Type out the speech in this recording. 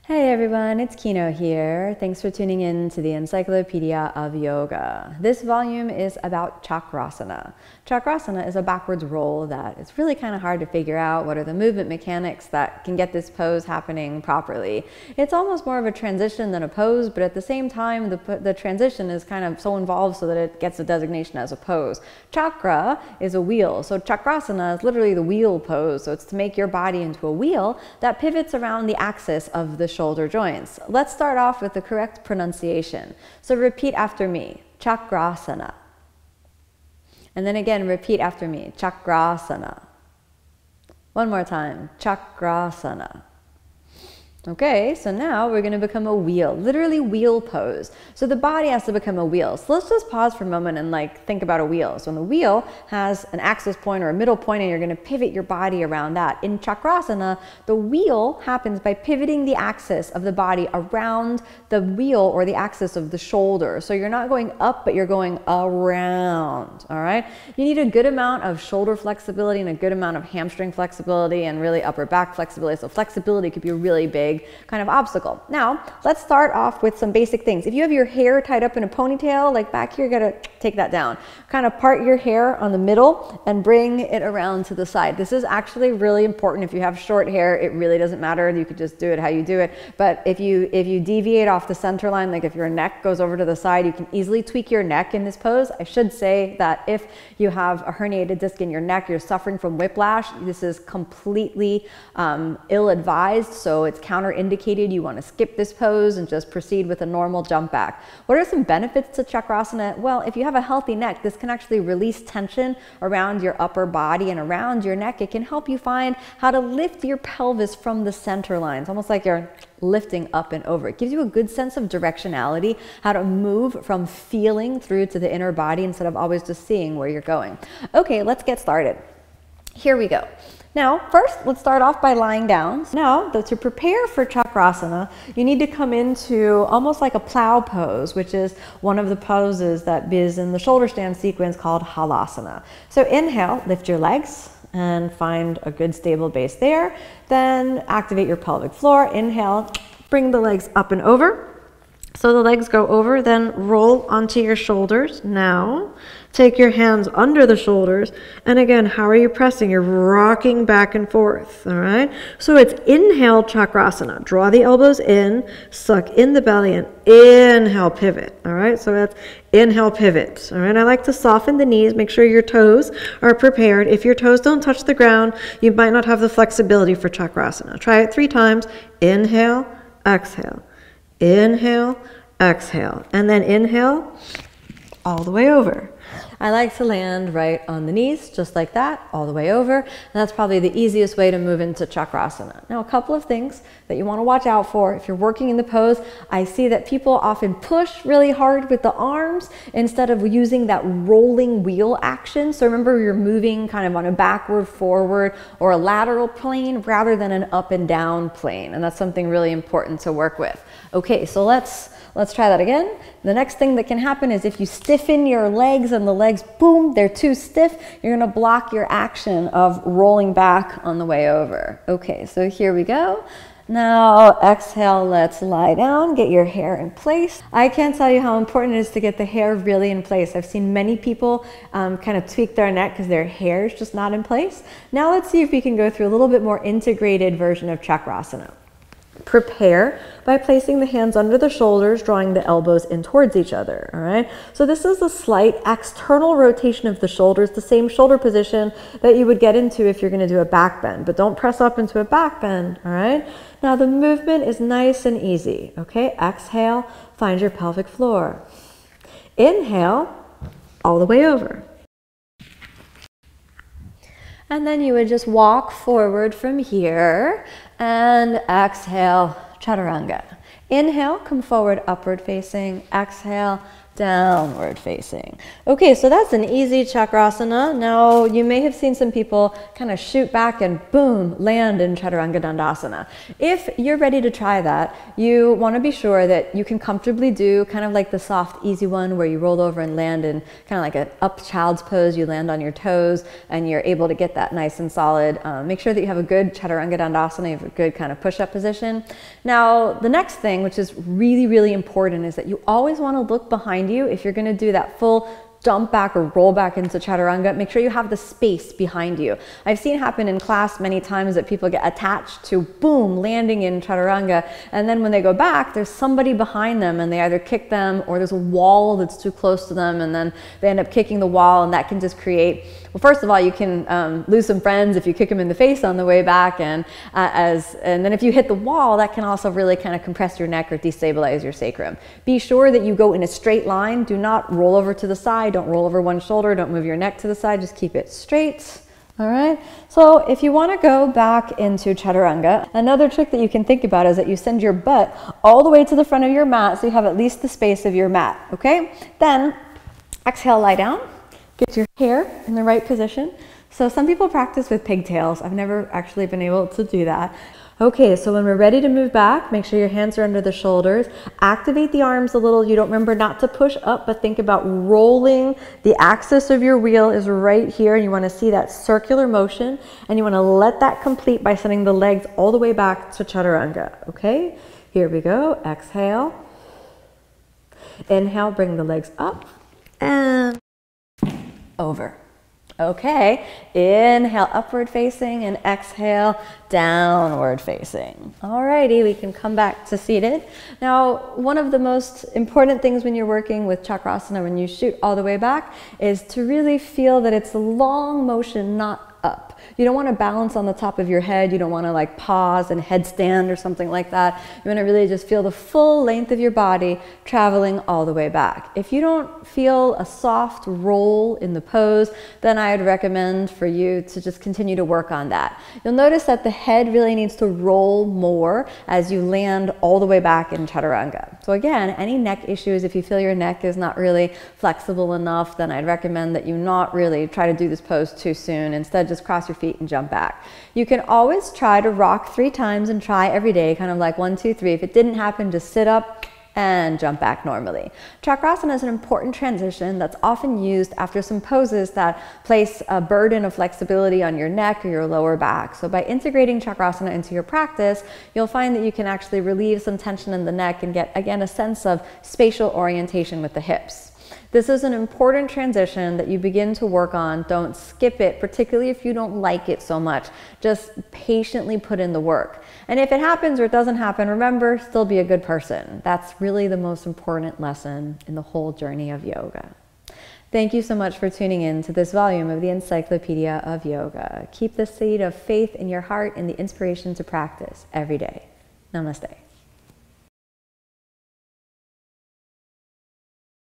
Hey everyone, it's Kino here. Thanks for tuning in to the Encyclopedia of Yoga. This volume is about Chakrasana. Chakrasana is a backwards roll that it's really kind of hard to figure out what are the movement mechanics that can get this pose happening properly. It's almost more of a transition than a pose, but at the same time, the transition is kind of so involved so that it gets a designation as a pose. Chakra is a wheel, so Chakrasana is literally the wheel pose. So it's to make your body into a wheel that pivots around the axis of the shoulder joints. Let's start off with the correct pronunciation. So repeat after me, Chakrasana. And then again, repeat after me, Chakrasana. One more time, Chakrasana. Okay, so now we're going to become a wheel, literally wheel pose. So the body has to become a wheel. So let's just pause for a moment and think about a wheel. So when the wheel has an axis point or a middle point and you're going to pivot your body around that. In Chakrasana, the wheel happens by pivoting the axis of the body around the wheel or the axis of the shoulder. So you're not going up, but you're going around, all right? You need a good amount of shoulder flexibility and a good amount of hamstring flexibility and really upper back flexibility. So flexibility could be a really big kind of obstacle. Now, let's start off with some basic things. If you have your hair tied up in a ponytail, like back here, you gotta take that down. Kind of part your hair on the middle and bring it around to the side. This is actually really important. If you have short hair, it really doesn't matter. You could just do it how you do it. But if you deviate off the center line, like if your neck goes over to the side, you can easily tweak your neck in this pose. I should say that if you have a herniated disc in your neck, you're suffering from whiplash, this is completely ill-advised. So it's counter-indicated. You want to skip this pose and just proceed with a normal jump back. What are some benefits to Chakrasana? Well, if you have a healthy neck, this can actually release tension around your upper body and around your neck. It can help you find how to lift your pelvis from the center line. It's almost like you're lifting up and over. It gives you a good sense of directionality, how to move from feeling through to the inner body instead of always just seeing where you're going. Okay, let's get started. Here we go. Now, first, let's start off by lying down. Now, to prepare for Chakrasana, you need to come into almost like a plow pose, which is one of the poses that is in the shoulder stand sequence called Halasana. So inhale, lift your legs and find a good stable base there. Then activate your pelvic floor. Inhale, bring the legs up and over. So the legs go over, then roll onto your shoulders. Now, take your hands under the shoulders. And again, how are you pressing? You're rocking back and forth, all right? So it's inhale, Chakrasana. Draw the elbows in, suck in the belly, and inhale, pivot, all right? So that's inhale, pivot, all right? I like to soften the knees. Make sure your toes are prepared. If your toes don't touch the ground, you might not have the flexibility for Chakrasana. Try it 3 times. Inhale, exhale. Inhale, exhale, and then inhale all the way over. I like to land right on the knees, just like that, all the way over. And that's probably the easiest way to move into Chakrasana. Now, a couple of things that you want to watch out for. If you're working in the pose, I see that people often push really hard with the arms instead of using that rolling wheel action. So remember, you're moving kind of on a backward, forward, or a lateral plane rather than an up and down plane. And that's something really important to work with. Okay, so let's try that again. The next thing that can happen is if you stiffen your legs and the legs, boom, they're too stiff, you're gonna block your action of rolling back on the way over. Okay, so here we go. Now exhale, let's lie down, get your hair in place. I can't tell you how important it is to get the hair really in place. I've seen many people kind of tweak their neck because their hair is just not in place. Now let's see if we can go through a little bit more integrated version of Chakrasana. Prepare by placing the hands under the shoulders, drawing the elbows in towards each other, all right? So this is a slight external rotation of the shoulders, the same shoulder position that you would get into if you're gonna do a back bend, but don't press up into a back bend, all right? Now the movement is nice and easy, okay? Exhale, find your pelvic floor. Inhale, all the way over. And then you would just walk forward from here and exhale, chaturanga. Inhale, come forward, upward facing. Exhale, downward facing. Okay, so that's an easy Chakrasana. Now, you may have seen some people kind of shoot back and boom, land in Chaturanga Dandasana. If you're ready to try that, you want to be sure that you can comfortably do kind of like the soft, easy one where you roll over and land in kind of like an up child's pose. You land on your toes and you're able to get that nice and solid. Make sure that you have a good Chaturanga Dandasana, you have a good kind of push-up position. Now, the next thing, which is really, really important, is that you always want to look behind you. If you're going to do that full jump back or roll back into Chaturanga, make sure you have the space behind you. I've seen happen in class many times that people get attached to, boom, landing in Chaturanga, and then when they go back, there's somebody behind them and they either kick them or there's a wall that's too close to them and then they end up kicking the wall, and that can just create, well, first of all, you can lose some friends if you kick them in the face on the way back, and then if you hit the wall, that can also really kind of compress your neck or destabilize your sacrum. Be sure that you go in a straight line. Do not roll over to the side. Don't roll over one shoulder. Don't move your neck to the side. Just keep it straight. All right. So if you want to go back into Chaturanga, another trick that you can think about is that you send your butt all the way to the front of your mat so you have at least the space of your mat. Okay. Then exhale, lie down. Get your hair in the right position. So some people practice with pigtails. I've never actually been able to do that. Okay, so when we're ready to move back, make sure your hands are under the shoulders. Activate the arms a little. You don't remember not to push up, but think about rolling. The axis of your wheel is right here, and you want to see that circular motion, and you want to let that complete by sending the legs all the way back to Chaturanga. Okay, here we go. Exhale. Inhale, bring the legs up and over. Okay, inhale, upward facing, and exhale, downward facing. Alrighty, we can come back to seated. Now, one of the most important things when you're working with Chakrasana, when you shoot all the way back, is to really feel that it's a long motion, not up. You don't want to balance on the top of your head. You don't want to like pause and headstand or something like that. You want to really just feel the full length of your body traveling all the way back. If you don't feel a soft roll in the pose, then I'd recommend for you to just continue to work on that. You'll notice that the head really needs to roll more as you land all the way back in Chaturanga. So again, any neck issues, if you feel your neck is not really flexible enough, then I'd recommend that you not really try to do this pose too soon. Instead, just cross your feet and jump back. You can always try to rock 3 times and try every day, kind of like 1, 2, 3. If it didn't happen, just sit up and jump back normally. Chakrasana is an important transition that's often used after some poses that place a burden of flexibility on your neck or your lower back. So by integrating Chakrasana into your practice, you'll find that you can actually relieve some tension in the neck and get, again, a sense of spatial orientation with the hips. This is an important transition that you begin to work on. Don't skip it, particularly if you don't like it so much. Just patiently put in the work. And if it happens or it doesn't happen, remember, still be a good person. That's really the most important lesson in the whole journey of yoga. Thank you so much for tuning in to this volume of the Encyclopedia of Yoga. Keep the seed of faith in your heart and the inspiration to practice every day. Namaste.